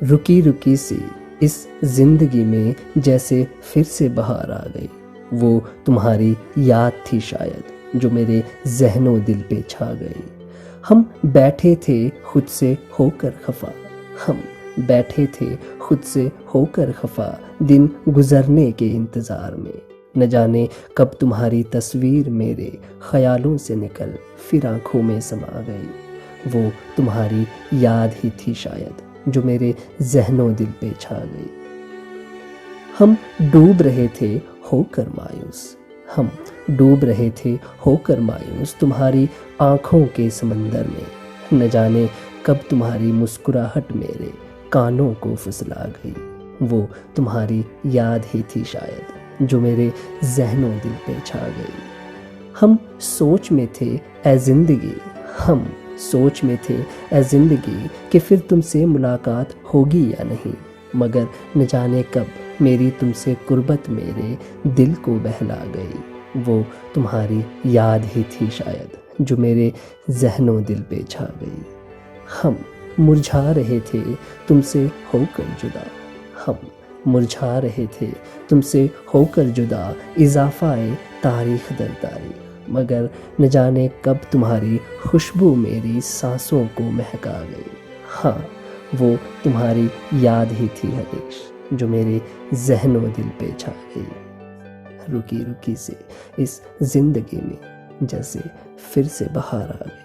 रुकी रुकी सी इस जिंदगी में जैसे फिर से बहार आ गई। वो तुम्हारी याद थी शायद जो मेरे ज़हनो दिल पे छा गई। हम बैठे थे खुद से होकर खफा, हम बैठे थे खुद से होकर खफा, दिन गुजरने के इंतज़ार में। न जाने कब तुम्हारी तस्वीर मेरे ख्यालों से निकल फिर आंखों में समा गई। वो तुम्हारी याद ही थी शायद जो मेरे ज़हनों दिल पे छा गई। हम डूब रहे थे होकर मायूस, हम डूब रहे थे होकर मायूस तुम्हारी आंखों के समंदर में। न जाने कब तुम्हारी मुस्कुराहट मेरे कानों को फुसला गई। वो तुम्हारी याद ही थी शायद जो मेरे ज़हनों दिल पे छा गई। हम सोच में थे ए ज़िंदगी, हम सोच में थे ए ज़िंदगी कि फिर तुमसे मुलाकात होगी या नहीं, मगर न जाने कब मेरी तुमसे कुर्बत मेरे दिल को बहला गई। वो तुम्हारी याद ही थी शायद जो मेरे ज़हनों दिल पे छा गई। हम मुरझा रहे थे तुमसे होकर जुदा, हम मुरझा रहे थे तुमसे होकर जुदा, इज़ाफ़ाए तारीख़ दर तारीख़, मगर न जाने कब तुम्हारी खुशबू मेरी सांसों को महका गई। हाँ, वो तुम्हारी याद ही थी हरीश जो मेरे ज़हनों दिल पे छा गई। रुकी रुकी से इस ज़िंदगी में जैसे फिर से बहार आ गई।